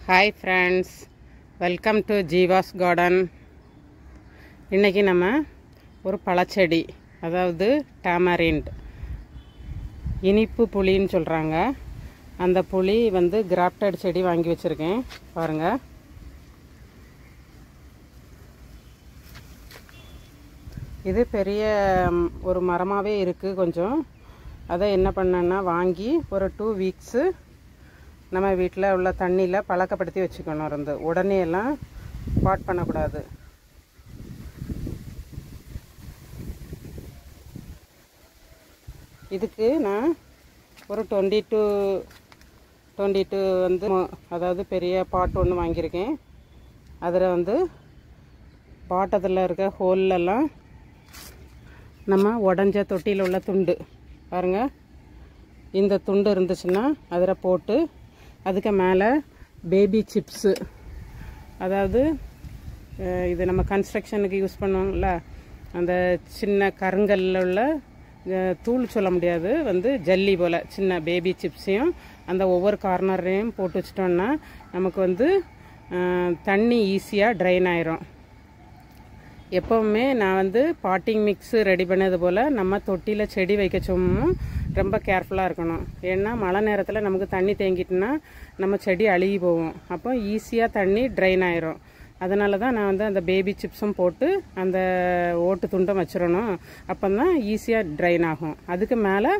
Hi friends, welcome to Jeeva's Garden. இன்னைக்கு நம்ம ஒரு பழச்செடி, அதாவது tamarind, இனிப்பு புளின்னு சொல்றாங்க. அந்த புளி வந்து கிராஃப்டட் செடி வாங்கி வச்சிருக்கேன். பாருங்க. இது பெரிய ஒரு மரமாவே இருக்கு கொஞ்சம். அதை என்ன பண்ணேன்னா வாங்கி ஒரு 2 வீக்ஸ் நம்ம வீட்டில் உள்ள தண்ணியில் பழக்கப்படுத்தி வச்சுக்கணும். இருந்து உடனே எல்லாம் பாட் பண்ணக்கூடாது. இதுக்கு நான் ஒரு 22 வந்து அதாவது பெரிய பாட் ஒன்று வாங்கியிருக்கேன். அதில் வந்து பாட்டத்தில் இருக்க ஹோல்லெல்லாம் நம்ம உடஞ்ச தொட்டியில் உள்ள துண்டு பாருங்கள், இந்த துண்டு இருந்துச்சுன்னா அதில் போட்டு அதுக்கு மேலே பேபி சிப்ஸு, அதாவது இது நம்ம கன்ஸ்ட்ரக்ஷனுக்கு யூஸ் பண்ணுவோம்ல, அந்த சின்ன கருங்கல்ல உள்ள தூள் சொல்ல முடியாது, வந்து ஜல்லி போல் சின்ன பேபி சிப்ஸையும் அந்த ஒவ்வொரு கார்னரையும் போட்டு வச்சிட்டோம்னா நமக்கு வந்து தண்ணி ஈஸியாக ட்ரைன் ஆயிரும். எப்போவுமே நான் வந்து பாட்டிங் மிக்ஸு ரெடி பண்ணது போல் நம்ம தொட்டியில் செடி வைக்க சொன்னோம் ரொம்ப கேர்ஃபுல்லாக இருக்கணும். ஏன்னா மழை நேரத்தில் நமக்கு தண்ணி தேங்கிட்டுனா நம்ம செடி அழுகி போகும். அப்போ ஈஸியாக தண்ணி ட்ரைன் ஆயிரும். அதனால தான் நான் வந்து அந்த பேபி சிப்ஸும் போட்டு அந்த ஓட்டு துண்டும் வச்சிடணும். அப்போ தான் ஈஸியாக ட்ரைன் ஆகும். அதுக்கு மேலே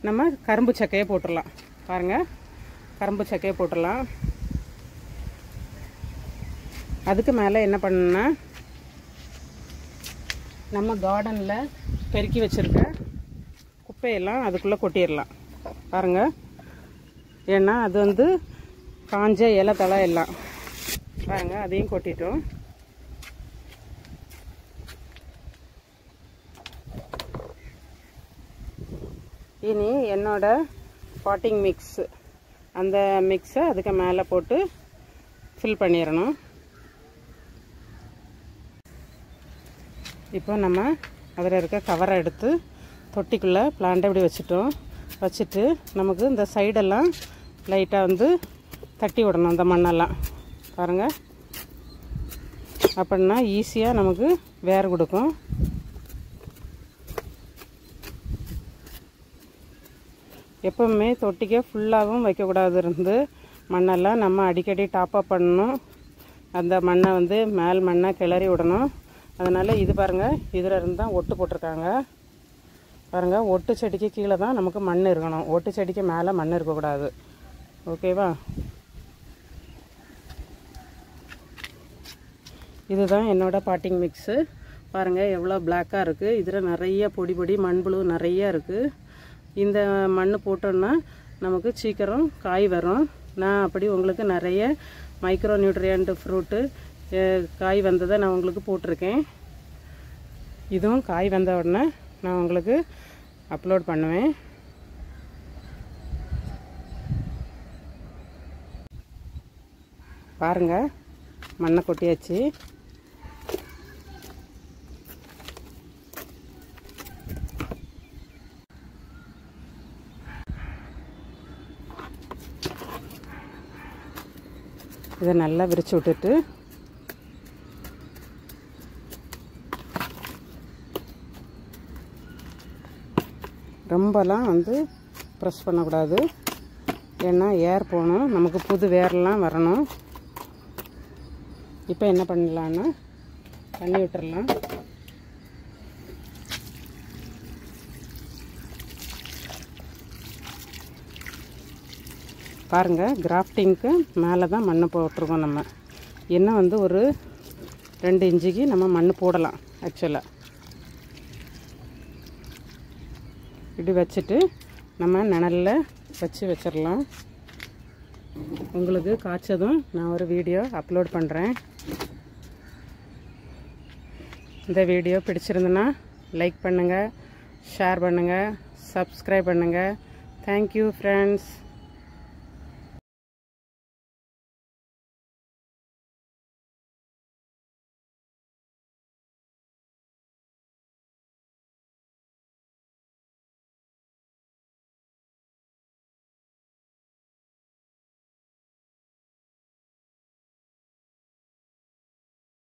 நம்ம கரும்பு சக்கையை போட்டுடலாம். பாருங்கள், கரும்பு சக்கையை போட்டுடலாம். அதுக்கு மேலே என்ன பண்ணணும்னா நம்ம கார்டனில் பெருக்கி வச்சுருக்க குப்பையெல்லாம் அதுக்குள்ளே கொட்டிடலாம். பாருங்கள், ஏன்னா அது வந்து காஞ்ச இலை தழை எல்லாம் பாருங்கள், அதையும் கொட்டிட்டோம். இனி என்னோட பாட்டிங் மிக்ஸ், அந்த மிக்ஸை அதுக்கு மேலே போட்டு ஃபில் பண்ணிடணும். இப்போ நம்ம அதில் இருக்க கவரை எடுத்து தொட்டிக்குள்ளே பிளான்ட்டை இப்படி வச்சுட்டு நமக்கு இந்த சைடெல்லாம் லைட்டாக வந்து தட்டி விடணும் இந்த மண்ணெல்லாம். பாருங்கள், அப்படின்னா ஈஸியாக நமக்கு வேர் கொடுக்கும். எப்போவுமே தொட்டிக்கே ஃபுல்லாகவும் வைக்கக்கூடாது. இருந்து மண்ணெல்லாம் நம்ம அடிக்கடி டாப்அப் பண்ணணும். அந்த மண்ணை வந்து மேல் மண்ணை கிளறி விடணும். அதனால் இது பாருங்கள், இதில் இருந்து தான் ஒட்டு போட்டிருக்காங்க. பாருங்கள், ஒட்டு செடிக்கு கீழே தான் நமக்கு மண் இருக்கணும், ஒட்டு செடிக்கு மேலே மண் இருக்கக்கூடாது. ஓகேவா? இதுதான் என்னோடய பாட்டிங் மிக்ஸு. பாருங்கள் எவ்வளோ பிளாக்காக இருக்குது. இதில் நிறைய பொடி மண்புழு நிறைய இருக்குது. இந்த மண் போட்டோன்னா நமக்கு சீக்கிரம் காய் வரும். நான் அப்படி உங்களுக்கு நிறைய மைக்ரோ நியூட்ரியன்ட் ஃப்ரூட்டு காய் வந்ததை நான் உங்களுக்கு போட்டிருக்கேன். இதுவும் காய் வந்த உடனே நான் உங்களுக்கு அப்லோட் பண்ணுவேன். பாருங்கள், மண்ணை கொட்டியாச்சு. இதை நல்லா விரிச்சு விட்டுட்டு ரொம்பலாம் வந்து ப்ரெஸ் பண்ணக்கூடாது. ஏன்னா ஏர் போகணும், நமக்கு புது வேரெல்லாம் வரணும். இப்போ என்ன பண்ணலான்னா தண்ணி விட்டுறலாம். பாருங்கள், கிராஃப்டிங்க்கு மேலே தான் மண் போட்டிருக்கோம். நம்ம இன்னும் வந்து ஒரு 2 இன்ச்சுக்கு நம்ம மண் போடலாம். ஆக்சுவலாக இப்படி வச்சுட்டு நம்ம நிழலில் வச்சிடலாம். உங்களுக்கு காய்ச்சதும் நான் ஒரு வீடியோ அப்லோட் பண்ணுறேன். இந்த வீடியோ பிடிச்சிருந்துன்னா லைக் பண்ணுங்கள், ஷேர் பண்ணுங்கள், சப்ஸ்கிரைப் பண்ணுங்கள். Thank you friends.